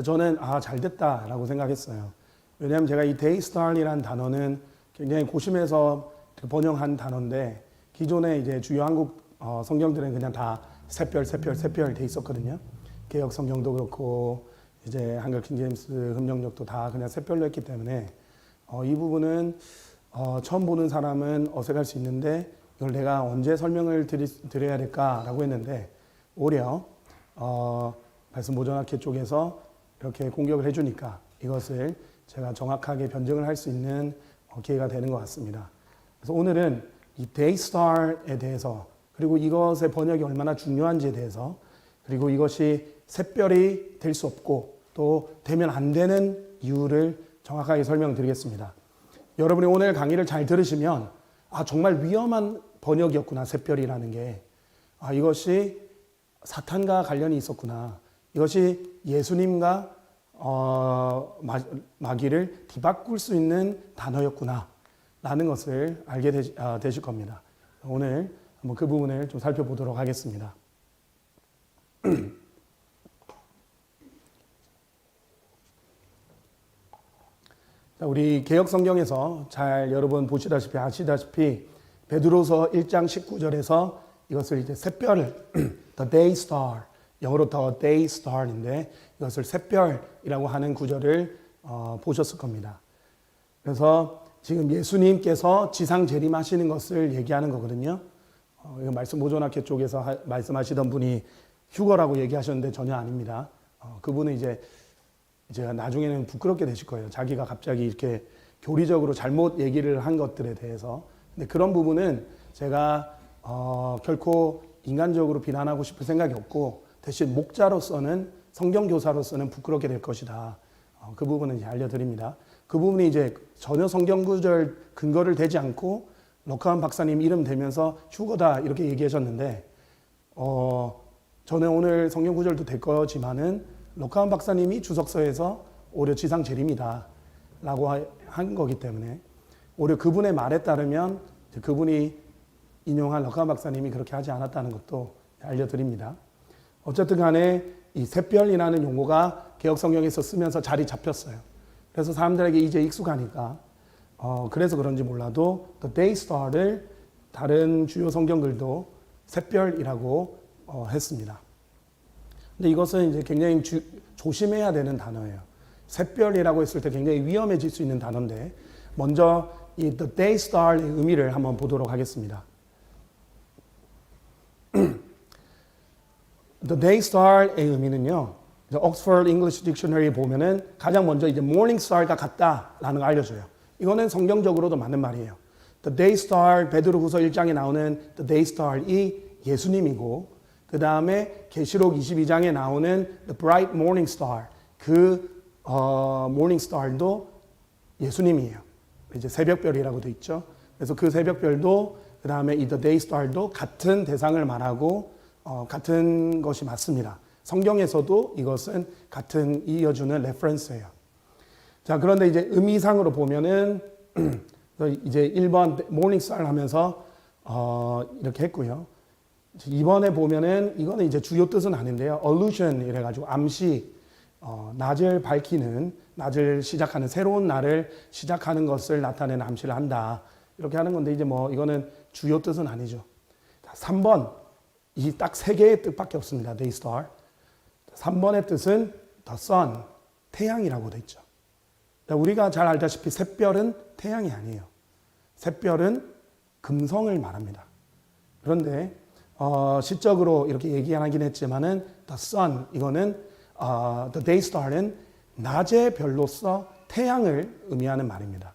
저는 잘 됐다라고 생각했어요. 왜냐하면 제가 이 데이스타이라는 단어는 굉장히 고심해서 번역한 단어인데 기존에 이제 주요 한국 성경들은 그냥 다 샛별 돼 있었거든요. 개역 성경도 그렇고 이제 한글 킹제임스 흠령력도 다 그냥 샛별로 했기 때문에 이 부분은 처음 보는 사람은 어색할 수 있는데 이걸 내가 언제 설명을 드려야 될까라고 했는데 오히려 말씀 모전학회 쪽에서 이렇게 공격을 해주니까 이것을 제가 정확하게 변증을 할 수 있는 기회가 되는 것 같습니다. 그래서 오늘은 이 데이스타에 대해서 그리고 이것의 번역이 얼마나 중요한지에 대해서 그리고 이것이 샛별이 될 수 없고 또 되면 안 되는 이유를 정확하게 설명드리겠습니다. 여러분이 오늘 강의를 잘 들으시면 정말 위험한 번역이었구나 샛별이라는 게 이것이 사탄과 관련이 있었구나 이것이 예수님과 마귀를 뒤바꿀 수 있는 단어였구나 라는 것을 알게 되실 겁니다. 오늘 한번 그 부분을 좀 살펴보도록 하겠습니다. 우리 개역 성경에서 잘 여러분 보시다시피 아시다시피 베드로서 1장 19절에서 이것을 이제 샛별을 the day star 영어로 the day star인데 이것을 샛별이라고 하는 구절을 보셨을 겁니다. 그래서 지금 예수님께서 지상 재림하시는 것을 얘기하는 거거든요. 이거 말씀 모전학회 쪽에서 말씀하시던 분이 휴거라고 얘기하셨는데 전혀 아닙니다. 그분은 이제 나중에는 부끄럽게 되실 거예요. 자기가 갑자기 이렇게 교리적으로 잘못 얘기를 한 것들에 대해서. 근데 그런 부분은 제가 결코 인간적으로 비난하고 싶을 생각이 없고 대신 목자로서는 성경교사로서는 부끄럽게 될 것이다. 그 부분은 이제 알려드립니다. 그 부분이 이제 전혀 성경구절 근거를 대지 않고 럭하운 박사님 이름 대면서 휴거다 이렇게 얘기하셨는데 저는 오늘 성경구절도 될 거지만은 럭하운 박사님이 주석서에서 오히려 지상 재림이다 라고 한 거기 때문에 오히려 그분의 말에 따르면 그분이 인용한 럭하운 박사님이 그렇게 하지 않았다는 것도 알려드립니다. 어쨌든 간에 이 샛별이라는 용어가 개역 성경에서 쓰면서 자리 잡혔어요. 그래서 사람들에게 이제 익숙하니까 그래서 그런지 몰라도 The Day Star를 다른 주요 성경들도 샛별이라고 했습니다. 근데 이것은 이제 굉장히 조심해야 되는 단어예요. 샛별이라고 했을 때 굉장히 위험해질 수 있는 단어인데 먼저 이 The Day Star의 의미를 한번 보도록 하겠습니다. The Day Star의 의미는요. Oxford English Dictionary 보면은 가장 먼저 이제 Morning Star과 같다라는 걸 알려줘요. 이거는 성경적으로도 맞는 말이에요. The Day Star 베드로후서 1장에 나오는 The Day Star이 예수님이고 그 다음에 계시록 22장에 나오는 The Bright Morning Star 그 Morning Star도 예수님이에요. 이제 새벽별이라고 돼 있죠. 그래서 그 새벽별도 그 다음에 이 The Day Star도 같은 대상을 말하고 같은 것이 맞습니다. 성경에서도 이것은 같은 이어주는 레퍼런스예요. 자, 그런데 이제 의미상으로 보면은 이제 1번 모닝스타를 하면서 이렇게 했고요. 이번에 보면은 이거는 이제 주요 뜻은 아닌데요. allusion 이래 가지고 암시 낮을 밝히는 낮을 시작하는 새로운 날을 시작하는 것을 나타내는 암시를 한다. 이렇게 하는 건데 이제 뭐 이거는 주요 뜻은 아니죠. 자, 3번 이 딱 세 개의 뜻밖에 없습니다. Day Star. 3번의 뜻은 the sun, 태양이라고 돼 있죠. 우리가 잘 알다시피 샛별은 태양이 아니에요. 샛별은 금성을 말합니다. 그런데 시적으로 이렇게 얘기하긴 했지만은 the sun 이거는 the day star는 낮의 별로서 태양을 의미하는 말입니다.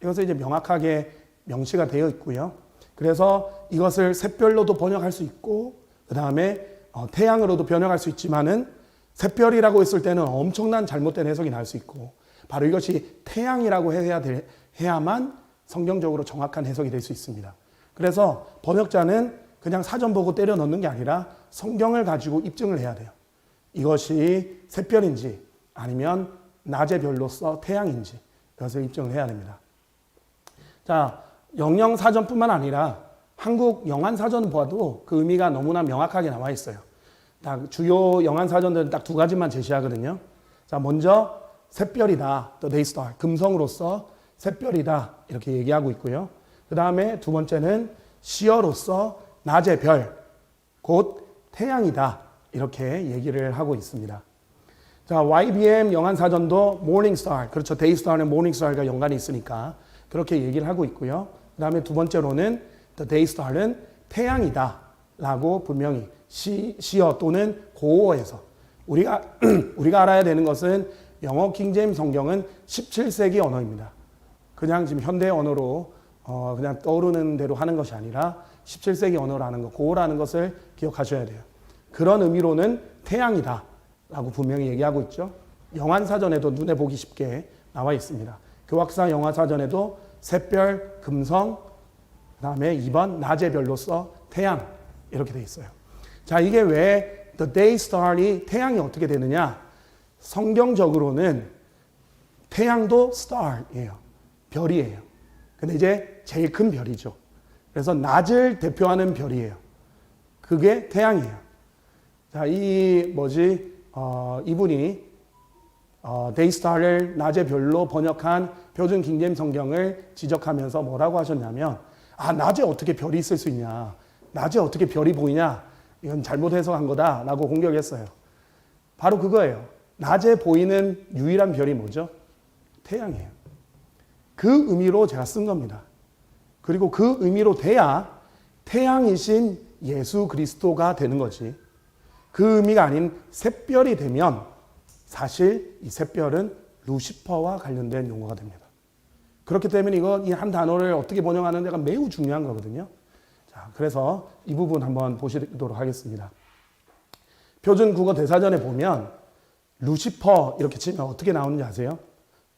이것은 이제 명확하게 명시가 되어 있고요. 그래서 이것을 샛별로도 번역할 수 있고 그 다음에 태양으로도 번역할 수 있지만은 샛별이라고 했을 때는 엄청난 잘못된 해석이 날 수 있고 바로 이것이 태양이라고 해야만 성경적으로 정확한 해석이 될 수 있습니다. 그래서 번역자는 그냥 사전 보고 때려 넣는 게 아니라 성경을 가지고 입증을 해야 돼요. 이것이 샛별인지 아니면 낮의 별로서 태양인지 이것을 입증을 해야 됩니다. 자, 영영사전뿐만 아니라 한국 영안사전 봐도 그 의미가 너무나 명확하게 나와 있어요. 주요 영안사전들은 딱 두 가지만 제시하거든요. 자, 먼저 샛별이다. The day star. 금성으로서 샛별이다. 이렇게 얘기하고 있고요. 그 다음에 두 번째는 시어로서 낮의 별, 곧 태양이다. 이렇게 얘기를 하고 있습니다. 자, YBM 영안사전도 morning star. 그렇죠. day star는 morning star과 연관이 있으니까 그렇게 얘기를 하고 있고요. 그 다음에 두 번째로는 the day star는 태양이다. 라고 분명히 시어 또는 고어에서 우리가 알아야 되는 것은 영어 킹제임스 성경은 17세기 언어입니다. 그냥 지금 현대 언어로 그냥 떠오르는 대로 하는 것이 아니라 17세기 언어라는 것, 고어라는 것을 기억하셔야 돼요. 그런 의미로는 태양이다 라고 분명히 얘기하고 있죠. 영안사전에도 눈에 보기 쉽게 나와 있습니다. 교학사 영어사전에도 샛별, 금성, 그 다음에 2번 낮의 별로서 태양 이렇게 돼 있어요. 자, 이게 왜 the day star이 태양이 어떻게 되느냐? 성경적으로는 태양도 star이에요. 별이에요. 근데 이제 제일 큰 별이죠. 그래서 낮을 대표하는 별이에요. 그게 태양이에요. 자, 이분이 day star를 낮의 별로 번역한 표준 킹제임스 성경을 지적하면서 뭐라고 하셨냐면, 낮에 어떻게 별이 있을 수 있냐? 낮에 어떻게 별이 보이냐? 이건 잘못 해석한 거다라고 공격했어요. 바로 그거예요. 낮에 보이는 유일한 별이 뭐죠? 태양이에요. 그 의미로 제가 쓴 겁니다. 그리고 그 의미로 돼야 태양이신 예수 그리스도가 되는 거지. 그 의미가 아닌 샛별이 되면 사실 이 샛별은 루시퍼와 관련된 용어가 됩니다. 그렇기 때문에 이 한 단어를 어떻게 번역하는 데가 매우 중요한 거거든요. 자, 그래서 이 부분 한번 보시도록 하겠습니다. 표준 국어 대사전에 보면 루시퍼 이렇게 치면 어떻게 나오는지 아세요?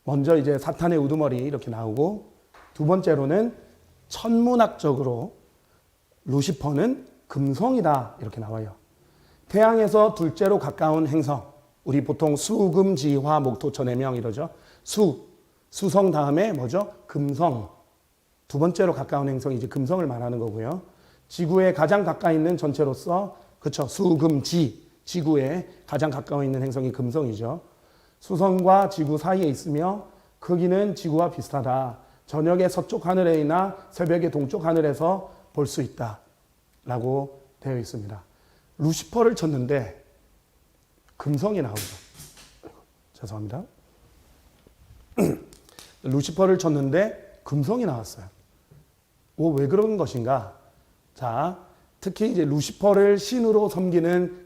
먼저 이제 사탄의 우두머리 이렇게 나오고, 두 번째로는 천문학적으로 루시퍼는 금성이다 이렇게 나와요. 태양에서 둘째로 가까운 행성, 우리 보통 수금지화 목토천해명 이러죠. 수성 다음에 뭐죠? 금성. 두 번째로 가까운 행성이 이제 금성을 말하는 거고요. 지구에 가장 가까이 있는 전체로서, 그렇죠, 수금지, 지구에 가장 가까워 있는 행성이 금성이죠. 수성과 지구 사이에 있으며 크기는 지구와 비슷하다. 저녁의 서쪽 하늘에나 새벽의 동쪽 하늘에서 볼 수 있다 라고 되어 있습니다. 루시퍼를 쳤는데 금성이 나오죠. 죄송합니다. 루시퍼를 쳤는데 금성이 나왔어요. 왜 그런 것인가? 자, 특히 이제 루시퍼를 신으로 섬기는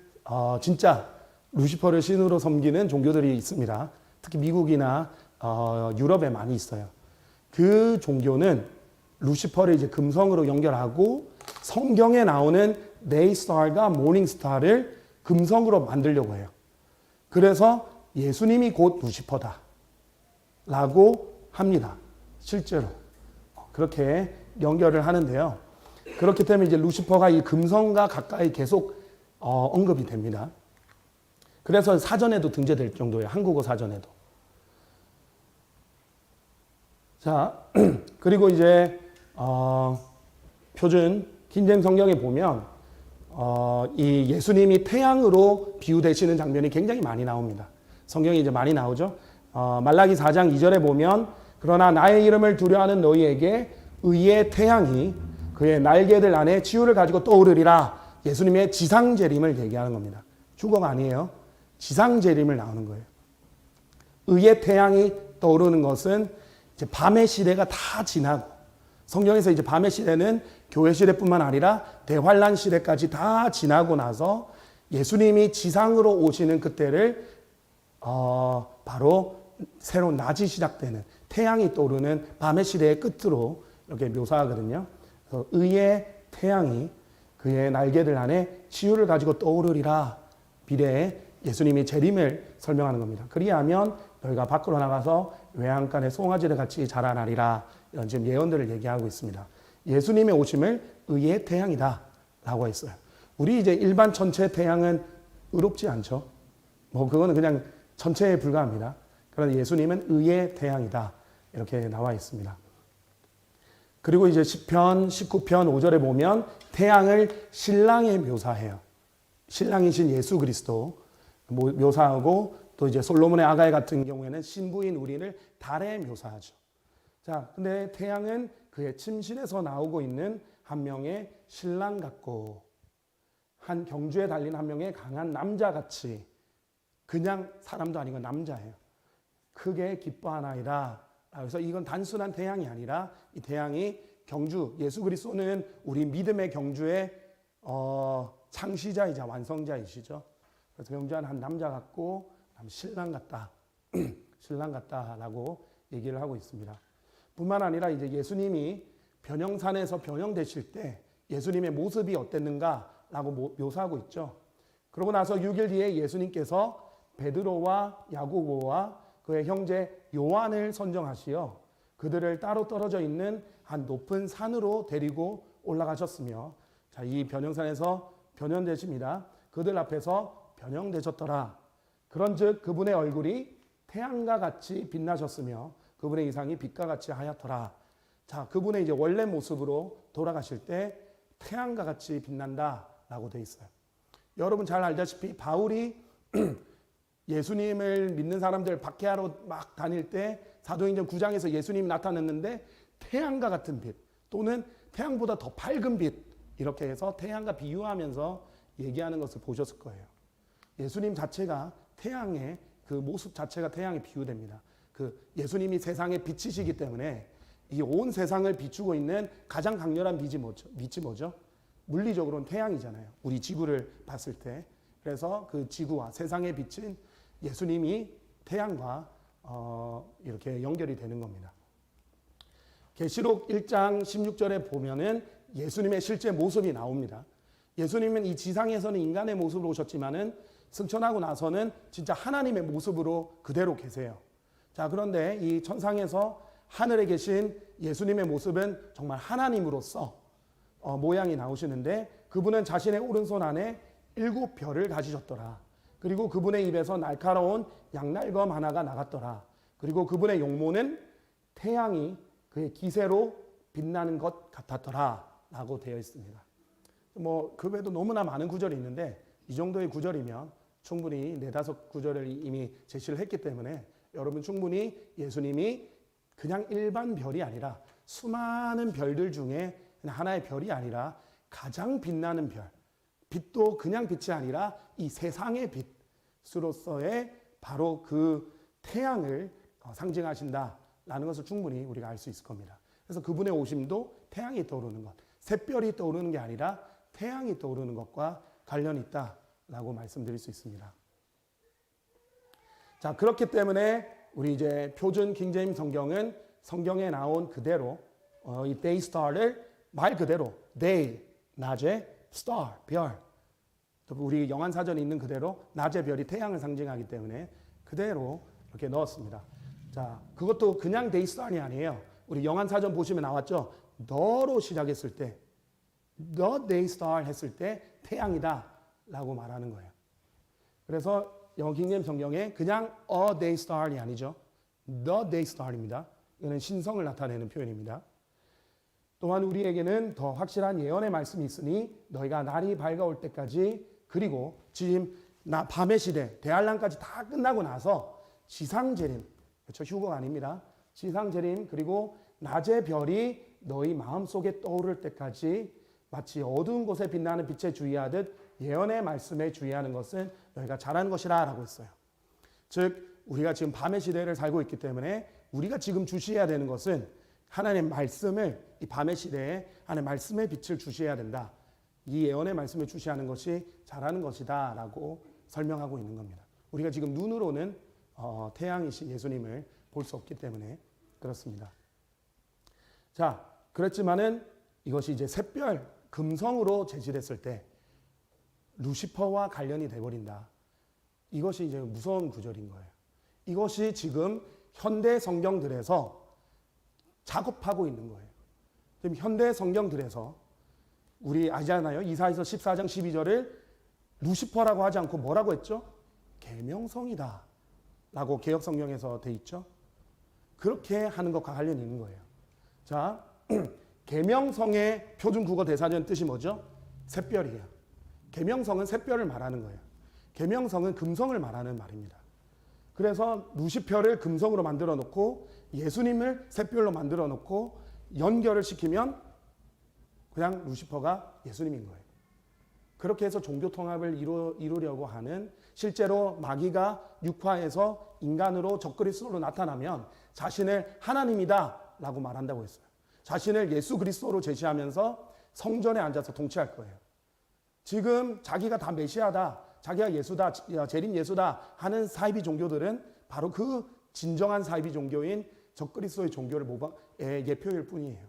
진짜 루시퍼를 신으로 섬기는 종교들이 있습니다. 특히 미국이나 유럽에 많이 있어요. 그 종교는 루시퍼를 이제 금성으로 연결하고 성경에 나오는 day star과 morning star를 금성으로 만들려고 해요. 그래서 예수님이 곧 루시퍼다 라고 합니다. 실제로 그렇게 연결을 하는데요. 그렇기 때문에 이제 루시퍼가 이 금성과 가까이 계속 언급이 됩니다. 그래서 사전에도 등재될 정도예요. 한국어 사전에도. 자, 그리고 이제 표준 킹제임스 성경에 보면 이 예수님이 태양으로 비유되시는 장면이 굉장히 많이 나옵니다. 성경에 이제 많이 나오죠. 말라기 4장 2절에 보면, 그러나 나의 이름을 두려워하는 너희에게 의의 태양이 그의 날개들 안에 치유를 가지고 떠오르리라. 예수님의 지상재림을 얘기하는 겁니다. 주어가 아니에요. 지상재림을 나오는 거예요. 의의 태양이 떠오르는 것은 이제 밤의 시대가 다 지나고, 성경에서 이제 밤의 시대는 교회 시대뿐만 아니라 대환란 시대까지 다 지나고 나서 예수님이 지상으로 오시는 그때를 바로 새로운 낮이 시작되는 태양이 떠오르는 밤의 시대의 끝으로 이렇게 묘사하거든요. 그래서 의의 태양이 그의 날개들 안에 치유를 가지고 떠오르리라. 미래에 예수님이 재림을 설명하는 겁니다. 그리하면 너희가 밖으로 나가서 외양간의 송아지를 같이 자라나리라. 이런 지금 예언들을 얘기하고 있습니다. 예수님의 오심을 의의 태양이다 라고 했어요. 우리 이제 일반 전체 태양은 의롭지 않죠. 그거는 그냥 전체에 불과합니다. 그러나 예수님은 의의 태양이다 이렇게 나와 있습니다. 그리고 이제 시편 19편 5절에 보면 태양을 신랑에 묘사해요. 신랑이신 예수 그리스도 묘사하고, 또 이제 솔로몬의 아가야 같은 경우에는 신부인 우리를 달에 묘사하죠. 자, 근데 태양은 그의 침실에서 나오고 있는 한 명의 신랑 같고 한 경주에 달린 한 명의 강한 남자같이 그냥 사람도 아니고 남자예요. 크게 기뻐하나이다. 그래서 이건 단순한 태양이 아니라 이 태양이 경주, 예수 그리스도는 우리 믿음의 경주의 창시자이자 완성자이시죠. 그래서 경주한 한 남자 같고 신랑 같다. 신랑 같다라고 얘기를 하고 있습니다. 뿐만 아니라 이제 예수님이 변형산에서 변형되실 때 예수님의 모습이 어땠는가라고 묘사하고 있죠. 그러고 나서 6일 뒤에 예수님께서 베드로와 야고보와 그의 형제 요한을 선정하시어 그들을 따로 떨어져 있는 한 높은 산으로 데리고 올라가셨으며, 자, 이 변형산에서 변형되십니다. 그들 앞에서 변형되셨더라. 그런즉 그분의 얼굴이 태양과 같이 빛나셨으며 그분의 이상이 빛과 같이 하얗더라. 자, 그분의 이제 원래 모습으로 돌아가실 때 태양과 같이 빛난다라고 돼 있어요. 여러분 잘 알다시피 바울이 예수님을 믿는 사람들 박해하러 막 다닐 때 사도행전 9장에서 예수님이 나타났는데 태양과 같은 빛 또는 태양보다 더 밝은 빛, 이렇게 해서 태양과 비유하면서 얘기하는 것을 보셨을 거예요. 예수님 자체가 태양의 그 모습 자체가 태양에 비유됩니다. 그 예수님이 세상의 빛이시기 때문에 이 온 세상을 비추고 있는 가장 강렬한 빛이 뭐죠? 물리적으로는 태양이잖아요. 우리 지구를 봤을 때. 그래서 그 지구와 세상의 빛은 예수님이 태양과 이렇게 연결이 되는 겁니다. 계시록 1장 16절에 보면은 예수님의 실제 모습이 나옵니다. 예수님은 이 지상에서는 인간의 모습으로 오셨지만은 승천하고 나서는 진짜 하나님의 모습으로 그대로 계세요. 자, 그런데 이 천상에서 하늘에 계신 예수님의 모습은 정말 하나님으로서 모양이 나오시는데 그분은 자신의 오른손 안에 7별을 가지셨더라. 그리고 그분의 입에서 날카로운 양날검 하나가 나갔더라. 그리고 그분의 용모는 태양이 그의 기세로 빛나는 것 같았더라 라고 되어 있습니다. 그 외에도 너무나 많은 구절이 있는데 이 정도의 구절이면 충분히 4-5구절을 이미 제시를 했기 때문에 여러분 충분히 예수님이 그냥 일반 별이 아니라 수많은 별들 중에 하나의 별이 아니라 가장 빛나는 별, 빛도 그냥 빛이 아니라 이 세상의 빛으로서의 바로 그 태양을 상징하신다라는 것을 충분히 우리가 알 수 있을 겁니다. 그래서 그분의 오심도 태양이 떠오르는 것, 샛별이 떠오르는 게 아니라 태양이 떠오르는 것과 관련이 있다라고 말씀드릴 수 있습니다. 자, 그렇기 때문에 우리 이제 표준 킹제임스 성경은 성경에 나온 그대로 이 day star를 말 그대로 day, 낮에, star, 별. 또 우리 영안사전에 있는 그대로 낮의 별이 태양을 상징하기 때문에 그대로 이렇게 넣었습니다. 자, 그것도 그냥 day star이 아니에요. 우리 영안사전 보시면 나왔죠. 너로 시작했을 때, the day star 했을 때 태양이다 라고 말하는 거예요. 그래서 영어 킹제임스 성경에 그냥 a day star이 아니죠. the day star입니다. 이거는 신성을 나타내는 표현입니다. 또한 우리에게는 더 확실한 예언의 말씀이 있으니 너희가 날이 밝아올 때까지 그리고 지금 밤의 시대 대환란까지 다 끝나고 나서 지상재림, 그렇죠? 휴거가 아닙니다. 지상재림 그리고 낮의 별이 너희 마음속에 떠오를 때까지 마치 어두운 곳에 빛나는 빛에 주의하듯 예언의 말씀에 주의하는 것은 너희가 잘하는 것이라 라고 했어요. 즉 우리가 지금 밤의 시대를 살고 있기 때문에 우리가 지금 주시해야 되는 것은 하나님의 말씀을 이 밤의 시대에 하나님의 말씀의 빛을 주시해야 된다. 이 예언의 말씀을 주시하는 것이 잘하는 것이다 라고 설명하고 있는 겁니다. 우리가 지금 눈으로는 태양이신 예수님을 볼 수 없기 때문에 그렇습니다. 자, 그렇지만은 이것이 이제 샛별, 금성으로 제시됐을 때 루시퍼와 관련이 돼버린다. 이것이 이제 무서운 구절인 거예요. 이것이 지금 현대 성경들에서 작업하고 있는 거예요. 지금 현대 성경들에서 우리 아시잖아요. 이사야서 14장 12절을 루시퍼라고 하지 않고 뭐라고 했죠? 계명성이다 라고 개역성경에서 돼 있죠. 그렇게 하는 것과 관련이 있는 거예요. 자, 계명성의 표준국어 대사전 뜻이 뭐죠? 샛별이에요. 계명성은 샛별을 말하는 거예요. 계명성은 금성을 말하는 말입니다. 그래서 루시퍼를 금성으로 만들어 놓고 예수님을 샛별로 만들어 놓고 연결을 시키면 그냥 루시퍼가 예수님인 거예요. 그렇게 해서 종교 통합을 이루려고 하는, 실제로 마귀가 육화에서 인간으로 적그리스도로 나타나면 자신을 하나님이다 라고 말한다고 했어요. 자신을 예수 그리스도로 제시하면서 성전에 앉아서 통치할 거예요. 지금 자기가 다 메시아다, 자기가 예수다, 재림 예수다 하는 사이비 종교들은 바로 그 진정한 사이비 종교인 적그리스도의 종교를 예표일 뿐이에요.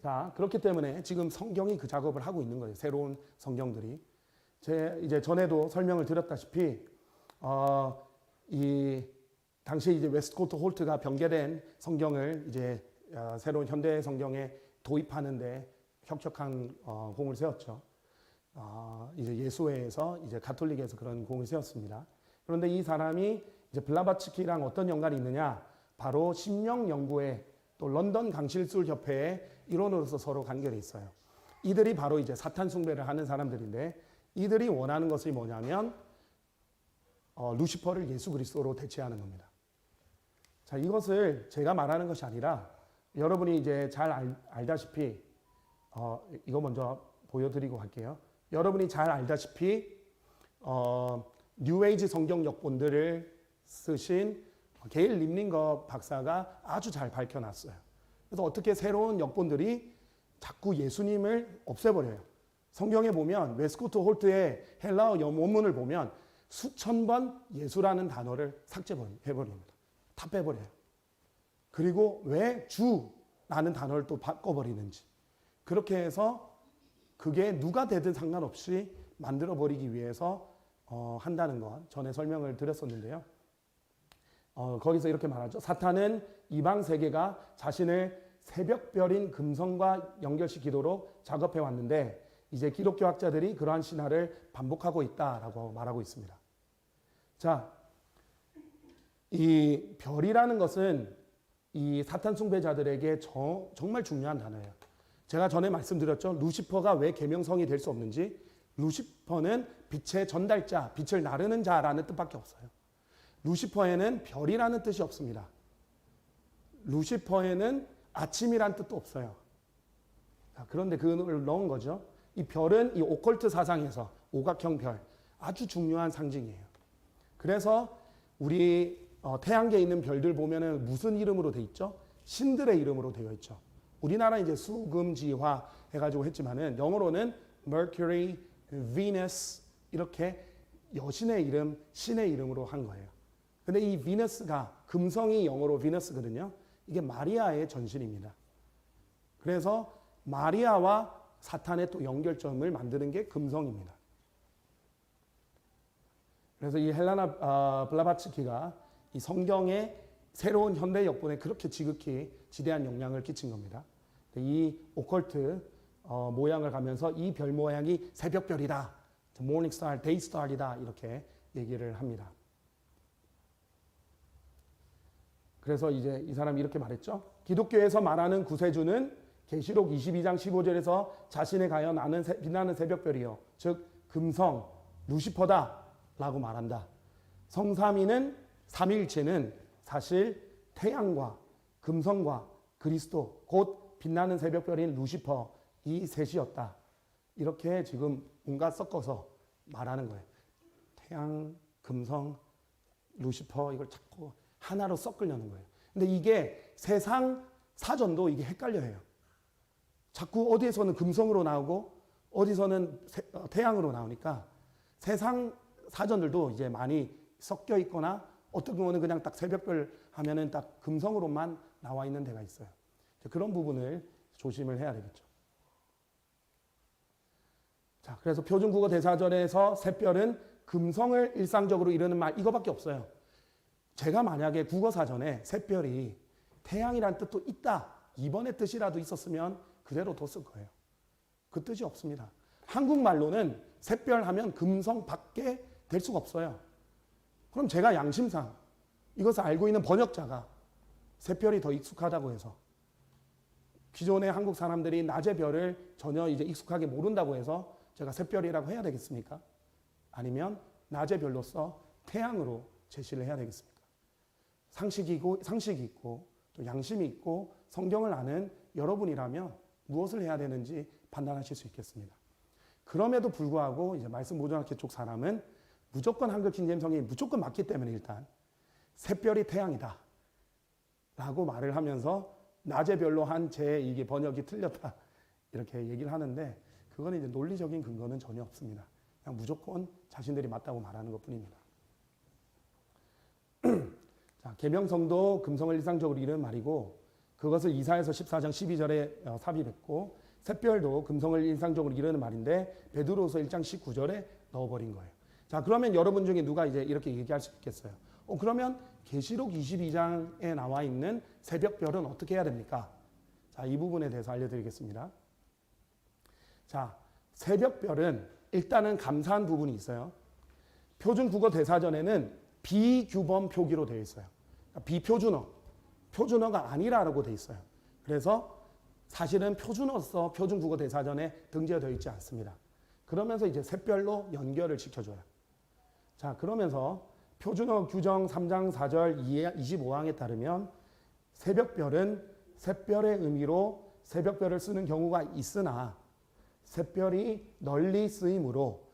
자, 그렇기 때문에 지금 성경이 그 작업을 하고 있는 거예요. 새로운 성경들이. 이제 전에도 설명을 드렸다시피, 당시 이제 웨스트코트 홀트가 변개된 성경을 이제 새로운 현대 성경에 도입하는데 혁혁한 공을 세웠죠. 이제 예수회에서 이제 가톨릭에서 그런 공을 세웠습니다. 그런데 이 사람이 이제 블라바츠키랑 어떤 연관이 있느냐? 바로 심령 연구회 또 런던 강실술 협회의 일원으로서 서로 관계가 있어요. 이들이 바로 이제 사탄 숭배를 하는 사람들인데 이들이 원하는 것이 뭐냐면 루시퍼를 예수 그리스도로 대체하는 겁니다. 자, 이것을 제가 말하는 것이 아니라 여러분이 이제 잘 알다시피 이거 먼저 보여드리고 갈게요. 여러분이 잘 알다시피 뉴에이지 성경 역본들을 쓰신 게일 림링거 박사가 아주 잘 밝혀놨어요. 그래서 어떻게 새로운 역본들이 자꾸 예수님을 없애버려요. 성경에 보면 웨스코트 홀트의 헬라어 원문을 보면 수천 번 예수라는 단어를 삭제해버립니다. 다 빼버려요. 그리고 왜 주라는 단어를 또 바꿔버리는지. 그렇게 해서 그게 누가 되든 상관없이 만들어버리기 위해서 한다는 것 전에 설명을 드렸었는데요. 거기서 이렇게 말하죠. 사탄은 이방 세계가 자신을 새벽별인 금성과 연결시키도록 작업해 왔는데 이제 기독교 학자들이 그러한 신화를 반복하고 있다라고 말하고 있습니다. 자, 이 별이라는 것은 이 사탄 숭배자들에게 정말 중요한 단어예요. 제가 전에 말씀드렸죠. 루시퍼가 왜 계명성이 될 수 없는지. 루시퍼는 빛의 전달자, 빛을 나르는 자라는 뜻밖에 없어요. 루시퍼에는 별이라는 뜻이 없습니다. 루시퍼에는 아침이란 뜻도 없어요. 그런데 그걸 넣은 거죠. 이 별은 이 오컬트 사상에서 오각형 별, 아주 중요한 상징이에요. 그래서 우리 태양계에 있는 별들 보면은 무슨 이름으로 돼 있죠? 신들의 이름으로 되어 있죠. 우리나라 이제 수금지화 해가지고 했지만은 영어로는 Mercury, Venus 이렇게 여신의 이름, 신의 이름으로 한 거예요. 근데 이 비너스가 금성이 영어로 비너스거든요. 이게 마리아의 전신입니다. 그래서 마리아와 사탄의 또 연결점을 만드는 게 금성입니다. 그래서 이 헬라나 블라바츠키가 이 성경의 새로운 현대 역본에 그렇게 지극히 지대한 영향을 끼친 겁니다. 이 오컬트 모양을 가면서 이 별 모양이 새벽별이다, 모닝 스타, 데이 스타이다 이렇게 얘기를 합니다. 그래서 이제 이 사람이 이렇게 말했죠. 기독교에서 말하는 구세주는 계시록 22장 15절에서 자신에 가여 나는 빛나는 새벽별이요, 즉 금성 루시퍼다 라고 말한다. 성삼위는 삼위일체는 사실 태양과 금성과 그리스도 곧 빛나는 새벽별인 루시퍼 이 셋이었다. 이렇게 지금 온갖 섞어서 말하는 거예요. 태양, 금성, 루시퍼 이걸 자꾸 하나로 섞으려는 거예요. 근데 이게 세상 사전도 이게 헷갈려 해요. 자꾸 어디에서는 금성으로 나오고 어디서는 태양으로 나오니까 세상 사전들도 이제 많이 섞여 있거나 어떤 경우는 그냥 딱 새벽별 하면은 딱 금성으로만 나와 있는 데가 있어요. 그런 부분을 조심을 해야 되겠죠. 자, 그래서 표준국어 대사전에서 샛별은 금성을 일상적으로 이루는 말 이거밖에 없어요. 제가 만약에 국어사전에 샛별이 태양이란 뜻도 있다, 2번의 뜻이라도 있었으면 그대로 뒀을 거예요. 그 뜻이 없습니다. 한국말로는 샛별 하면 금성밖에 될 수가 없어요. 그럼 제가 양심상 이것을 알고 있는 번역자가 샛별이 더 익숙하다고 해서 기존의 한국 사람들이 낮의 별을 전혀 이제 익숙하게 모른다고 해서 제가 샛별이라고 해야 되겠습니까? 아니면 낮의 별로서 태양으로 제시를 해야 되겠습니까? 상식이 있고 또 양심이 있고 성경을 아는 여러분이라면 무엇을 해야 되는지 판단하실 수 있겠습니다. 그럼에도 불구하고 이제 말씀 모종학회 쪽 사람은 무조건 한글 킹제임스 성경이 무조건 맞기 때문에 일단 샛별이 태양이다 라고 말을 하면서 낮의 별로 한 제 이게 번역이 틀렸다 이렇게 얘기를 하는데 그거는 이제 논리적인 근거는 전혀 없습니다. 그냥 무조건 자신들이 맞다고 말하는 것 뿐입니다. 자, 계명성도 금성을 일상적으로 이르는 말이고 그것을 이사야서 14장 12절에 삽입했고 샛별도 금성을 일상적으로 이르는 말인데 베드로서 1장 19절에 넣어버린 거예요. 자, 그러면 여러분 중에 누가 이제 이렇게 얘기할 수 있겠어요? 그러면 계시록 22장에 나와 있는 새벽별은 어떻게 해야 됩니까? 자, 이 부분에 대해서 알려드리겠습니다. 자, 새벽별은 일단은 감사한 부분이 있어요. 표준 국어 대사전에는 비규범 표기로 되어 있어요. 그러니까 비표준어, 표준어가 아니라고 되어 있어요. 그래서 사실은 표준어서 표준 국어 대사전에 등재되어 있지 않습니다. 그러면서 이제 샛별로 연결을 시켜줘요. 자, 그러면서 표준어 규정 3장 4절 25항에 따르면 새벽별은 샛별의 의미로 새벽별을 쓰는 경우가 있으나 샛별이 널리 쓰이므로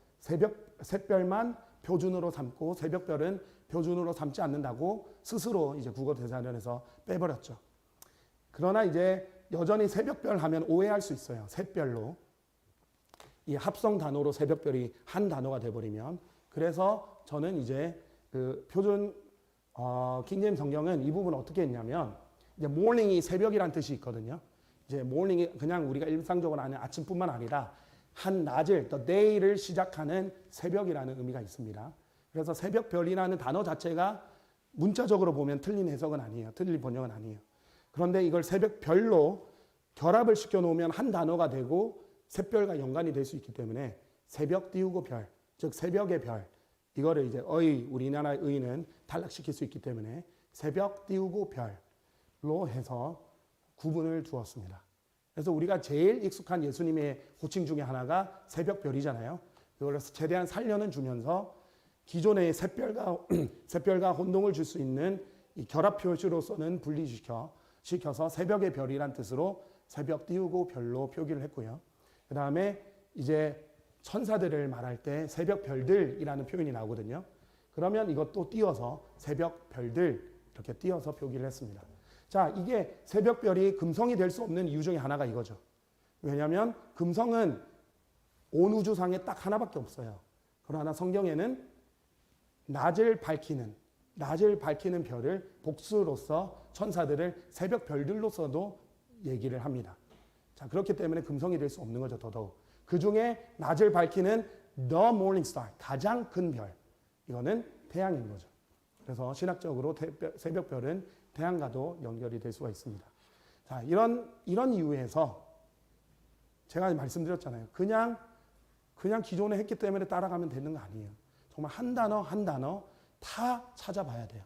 샛별만 표준으로 삼고 새벽별은 표준으로 삼지 않는다고 스스로 이제 국어대사전에서 빼버렸죠. 그러나 이제 여전히 새벽별 하면 오해할 수 있어요. 샛별로. 이 합성 단어로 새벽별이 한 단어가 돼버리면. 그래서 저는 이제 그 표준 킹제임스 성경은 이 부분을 어떻게 했냐면 이제 morning이 새벽이란 뜻이 있거든요. 이제 morning이 그냥 우리가 일상적으로 아는 아침뿐만 아니라 한 낮을, the day를 시작하는 새벽이라는 의미가 있습니다. 그래서 새벽별이라는 단어 자체가 문자적으로 보면 틀린 해석은 아니에요. 틀린 번역은 아니에요. 그런데 이걸 새벽별로 결합을 시켜 놓으면 한 단어가 되고 샛별과 연관이 될 수 있기 때문에 새벽 띄우고 별, 즉 새벽의 별, 이거를 이제 우리나라의 의는 탈락시킬 수 있기 때문에 새벽 띄우고 별로 해서 구분을 두었습니다. 그래서 우리가 제일 익숙한 예수님의 호칭 중에 하나가 새벽별이잖아요. 이걸 최대한 살려는 주면서 기존의 샛별과 혼동을 줄 수 있는 이 결합 표시로서는 분리시켜서 새벽의 별이란 뜻으로 새벽 띄우고 별로 표기를 했고요. 그 다음에 이제 천사들을 말할 때 새벽 별들이라는 표현이 나오거든요. 그러면 이것도 띄어서 새벽 별들 이렇게 띄어서 표기를 했습니다. 자, 이게 새벽별이 금성이 될 수 없는 이유 중에 하나가 이거죠. 왜냐하면 금성은 온 우주상에 딱 하나밖에 없어요. 그러나 성경에는 낮을 밝히는 별을 복수로서 천사들을 새벽 별들로서도 얘기를 합니다. 자, 그렇기 때문에 금성이 될 수 없는 거죠, 더더욱. 그 중에 낮을 밝히는 the morning star, 가장 큰 별. 이거는 태양인 거죠. 그래서 신학적으로 새벽별은 태양과도 연결이 될 수가 있습니다. 자, 이런 이유에서 제가 말씀드렸잖아요. 그냥 기존에 했기 때문에 따라가면 되는 거 아니에요. 정말 한 단어 다 찾아봐야 돼요.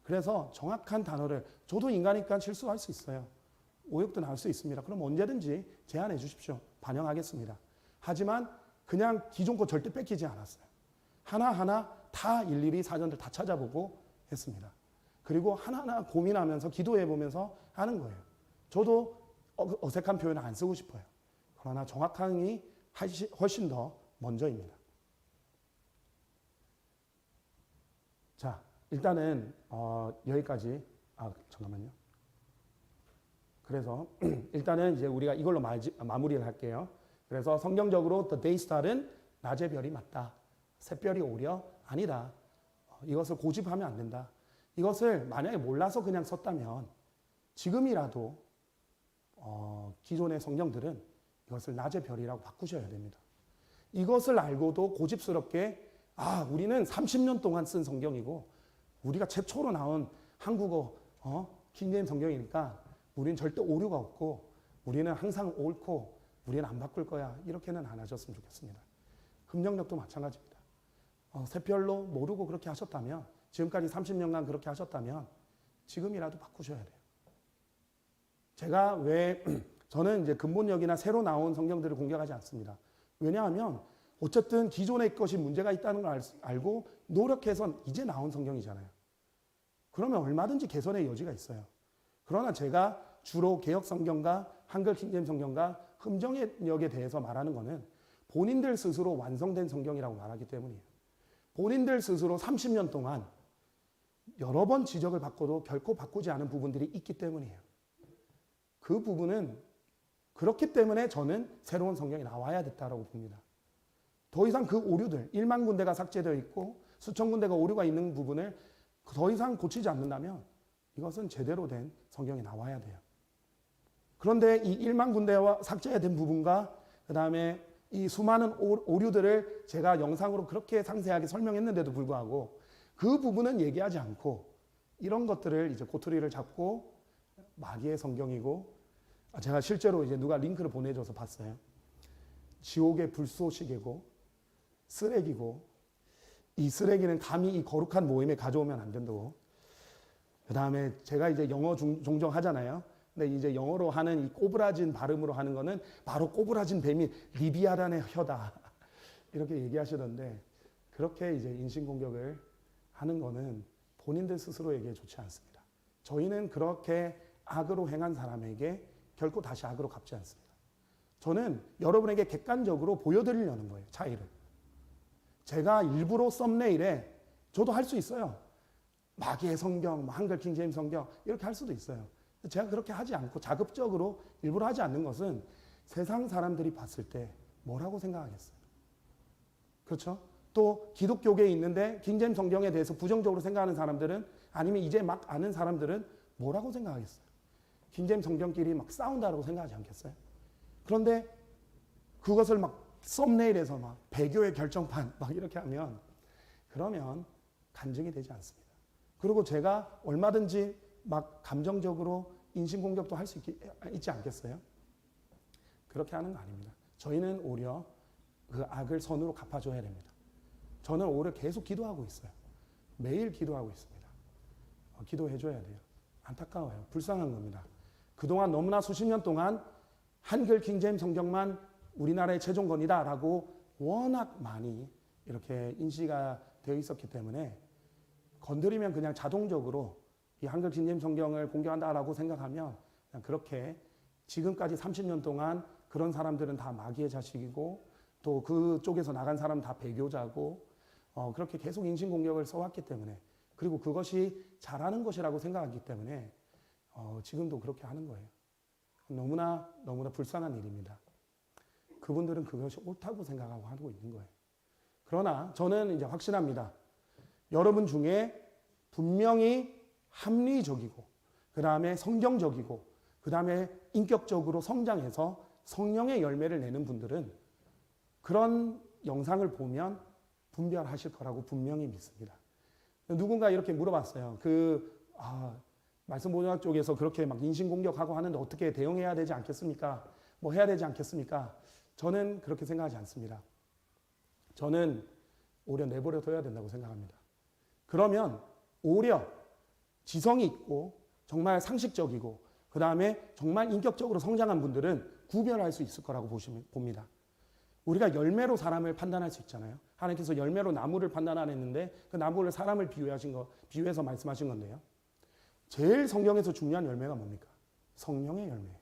그래서 정확한 단어를, 저도 인간이니까 실수할 수 있어요. 오역도 나올 수 있습니다. 그럼 언제든지 제안해 주십시오. 반영하겠습니다. 하지만 그냥 기존 거 절대 뺏기지 않았어요. 하나하나 다 일일이 사전들 다 찾아보고 했습니다. 그리고 하나하나 고민하면서 기도해보면서 하는 거예요. 저도 어색한 표현을 안 쓰고 싶어요. 그러나 정확함이 훨씬 더 먼저입니다. 자, 일단은 여기까지. 잠깐만요. 그래서 일단은 이제 우리가 이걸로 마무리를 할게요. 그래서 성경적으로 the day star은 낮의 별이 맞다. 샛별이 오히려 아니다. 이것을 고집하면 안 된다. 이것을 만약에 몰라서 그냥 썼다면 지금이라도 기존의 성경들은 이것을 낮의 별이라고 바꾸셔야 됩니다. 이것을 알고도 고집스럽게 우리는 30년 동안 쓴 성경이고 우리가 최초로 나온 한국어 킹제임스 성경이니까 우리는 절대 오류가 없고 우리는 항상 옳고 우리는 안 바꿀 거야. 이렇게는 안 하셨으면 좋겠습니다. 금정력도 마찬가지입니다. 샛별로 모르고 그렇게 하셨다면, 지금까지 30년간 그렇게 하셨다면 지금이라도 바꾸셔야 돼요. 저는 이제 근본역이나 새로 나온 성경들을 공격하지 않습니다. 왜냐하면 어쨌든 기존의 것이 문제가 있다는 걸 알고 노력해서 이제 나온 성경이잖아요. 그러면 얼마든지 개선의 여지가 있어요. 그러나 제가 주로 개혁 성경과 한글 킹제임 성경과 흠정역에 대해서 말하는 것은 본인들 스스로 완성된 성경이라고 말하기 때문이에요. 본인들 스스로 30년 동안 여러 번 지적을 받고도 결코 바꾸지 않은 부분들이 있기 때문이에요. 그 부분은 그렇기 때문에 저는 새로운 성경이 나와야 됐다고 봅니다. 더 이상 그 오류들, 1만 군데가 삭제되어 있고 수천 군데가 오류가 있는 부분을 더 이상 고치지 않는다면 이것은 제대로 된 성경이 나와야 돼요. 그런데 이 1만 군데와 삭제된 부분과 그 다음에 이 수많은 오류들을 제가 영상으로 그렇게 상세하게 설명했는데도 불구하고 그 부분은 얘기하지 않고 이런 것들을 이제 꼬투리를 잡고 마귀의 성경이고, 제가 실제로 이제 누가 링크를 보내줘서 봤어요. 지옥의 불쏘시개고 쓰레기고, 이 쓰레기는 감히 이 거룩한 모임에 가져오면 안 된다고. 그 다음에 제가 이제 영어 종종 하잖아요. 근데 이제 영어로 하는 이 꼬부라진 발음으로 하는 거는 바로 꼬부라진 뱀이 리비아란의 혀다. 이렇게 얘기하시던데, 그렇게 이제 인신공격을 하는 거는 본인들 스스로에게 좋지 않습니다. 저희는 그렇게 악으로 행한 사람에게 결코 다시 악으로 갚지 않습니다. 저는 여러분에게 객관적으로 보여드리려는 거예요, 차이를. 제가 일부러 썸네일에 저도 할 수 있어요. 마귀의 성경, 한글 킹제임 성경 이렇게 할 수도 있어요. 제가 그렇게 하지 않고 자급적으로 일부러 하지 않는 것은 세상 사람들이 봤을 때 뭐라고 생각하겠어요? 그렇죠? 또 기독교계에 있는데 킹제임 성경에 대해서 부정적으로 생각하는 사람들은, 아니면 이제 막 아는 사람들은 뭐라고 생각하겠어요? 킹제임 성경끼리 막 싸운다라고 생각하지 않겠어요? 그런데 그것을 막 썸네일에서 막 배교의 결정판 막 이렇게 하면, 그러면 간증이 되지 않습니다. 그리고 제가 얼마든지 막 감정적으로 인신공격도 할 수 있지 않겠어요? 그렇게 하는 거 아닙니다. 저희는 오히려 그 악을 선으로 갚아줘야 됩니다. 저는 오히려 계속 기도하고 있어요. 매일 기도하고 있습니다. 기도해줘야 돼요. 안타까워요. 불쌍한 겁니다. 그동안 너무나 수십 년 동안 한글 킹제임 성경만 우리나라의 최종권이다라고 워낙 많이 이렇게 인지가 되어 있었기 때문에, 건드리면 그냥 자동적으로 이 한글 킹제임 성경을 공격한다라고 생각하면 그냥 그렇게 지금까지 30년 동안 그런 사람들은 다 마귀의 자식이고, 또 그쪽에서 나간 사람은 다 배교자고, 그렇게 계속 인신공격을 써왔기 때문에, 그리고 그것이 잘하는 것이라고 생각하기 때문에 지금도 그렇게 하는 거예요. 너무나 불쌍한 일입니다. 그분들은 그것이 옳다고 생각하고 하고 있는 거예요. 그러나 저는 이제 확신합니다. 여러분 중에 분명히 합리적이고, 그 다음에 성경적이고, 그 다음에 인격적으로 성장해서 성령의 열매를 내는 분들은 그런 영상을 보면 분별하실 거라고 분명히 믿습니다. 누군가 이렇게 물어봤어요. 말씀 보존학 쪽에서 그렇게 막 인신공격하고 하는데 어떻게 대응해야 되지 않겠습니까? 뭐 해야 되지 않겠습니까? 저는 그렇게 생각하지 않습니다. 저는 오히려 내버려 둬야 된다고 생각합니다. 그러면 오히려 지성이 있고 정말 상식적이고 그 다음에 정말 인격적으로 성장한 분들은 구별할 수 있을 거라고 봅니다. 우리가 열매로 사람을 판단할 수 있잖아요. 하나님께서 열매로 나무를 판단하랬는데 그 나무를 사람을 비유해서 말씀하신 건데요. 제일 성경에서 중요한 열매가 뭡니까? 성령의 열매예요.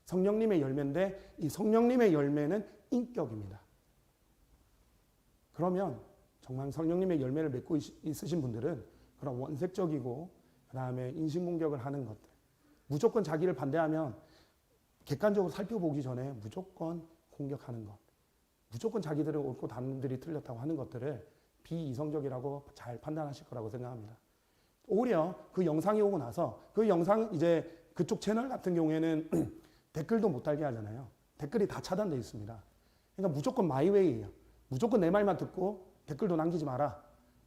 성령님의 열매인데 이 성령님의 열매는 인격입니다. 그러면 정말 성령님의 열매를 맺고 있으신 분들은 그런 원색적이고 그 다음에 인신공격을 하는 것들, 무조건 자기를 반대하면 객관적으로 살펴보기 전에 무조건 공격하는 것, 무조건 자기들은 옳고 남들이 틀렸다고 하는 것들을 비이성적이라고 잘 판단하실 거라고 생각합니다. 오히려 그 영상이 오고 나서 그 영상 이제 그쪽 채널 같은 경우에는 댓글도 못 달게 하잖아요. 댓글이 다 차단되어 있습니다. 그러니까 무조건 마이웨이예요. 무조건 내 말만 듣고 댓글도 남기지 마라.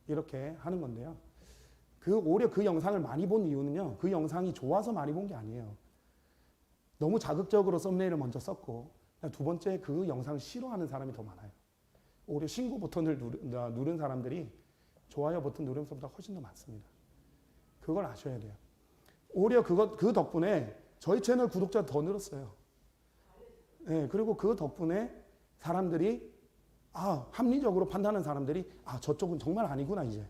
이렇게 하는 건데요. 오히려 그 영상을 많이 본 이유는요. 그 영상이 좋아서 많이 본 게 아니에요. 너무 자극적으로 썸네일을 먼저 썼고, 두 번째 그 영상을 싫어하는 사람이 더 많아요. 오히려 신고 버튼을 누른 사람들이 좋아요 버튼 누른 것보다 훨씬 더 많습니다. 그걸 아셔야 돼요. 오히려 그 덕분에 저희 채널 구독자 더 늘었어요. 네, 그리고 그 덕분에 사람들이 합리적으로 판단하는 사람들이 저쪽은 정말 아니구나 이제.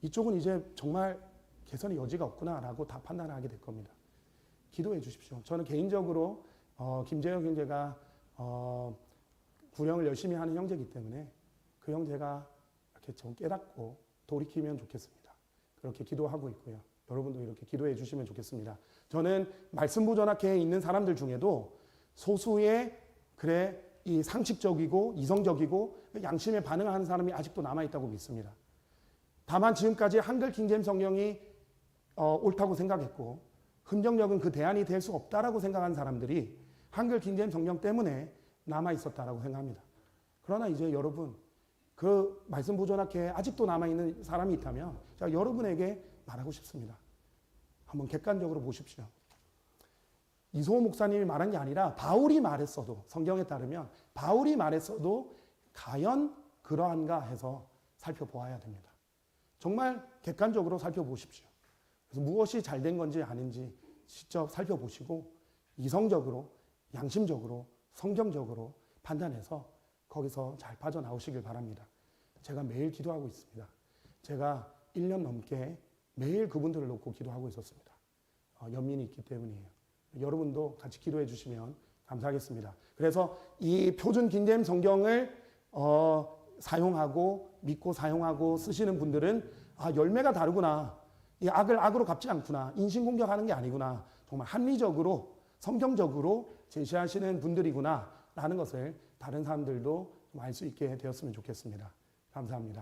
이쪽은 이제 정말 개선의 여지가 없구나라고 다 판단을 하게 될 겁니다. 기도해 주십시오. 저는 개인적으로 김재혁 형제가 구령을 열심히 하는 형제이기 때문에 그 형제가 이렇게 좀 깨닫고 돌이키면 좋겠습니다. 그렇게 기도하고 있고요. 여러분도 이렇게 기도해 주시면 좋겠습니다. 저는 말씀부전학회에 있는 사람들 중에도 소수의 이 상식적이고 이성적이고 양심에 반응하는 사람이 아직도 남아있다고 믿습니다. 다만 지금까지 한글 킹제임스 성경이 옳다고 생각했고 흔적력은 그 대안이 될 수 없다라고 생각한 사람들이 한글 킹제임스 성경 때문에 남아있었다라고 생각합니다. 그러나 이제 여러분 그 말씀부전학회에 아직도 남아있는 사람이 있다면 제가 여러분에게 말하고 싶습니다. 한번 객관적으로 보십시오. 이소호 목사님이 말한 게 아니라 바울이 말했어도 성경에 따르면 바울이 말했어도 과연 그러한가 해서 살펴보아야 됩니다. 정말 객관적으로 살펴보십시오. 그래서 무엇이 잘된 건지 아닌지 직접 살펴보시고 이성적으로 양심적으로 성경적으로 판단해서 거기서 잘 빠져나오시길 바랍니다. 제가 매일 기도하고 있습니다. 제가 1년 넘게 매일 그분들을 놓고 기도하고 있었습니다. 연민이 있기 때문이에요. 여러분도 같이 기도해 주시면 감사하겠습니다. 그래서 이 표준 킹제임스 성경을 사용하고 믿고 사용하고 쓰시는 분들은 열매가 다르구나. 이 악을 악으로 갚지 않구나. 인신공격하는 게 아니구나. 정말 합리적으로 성경적으로 제시하시는 분들이구나 라는 것을 다른 사람들도 알 수 있게 되었으면 좋겠습니다. 감사합니다.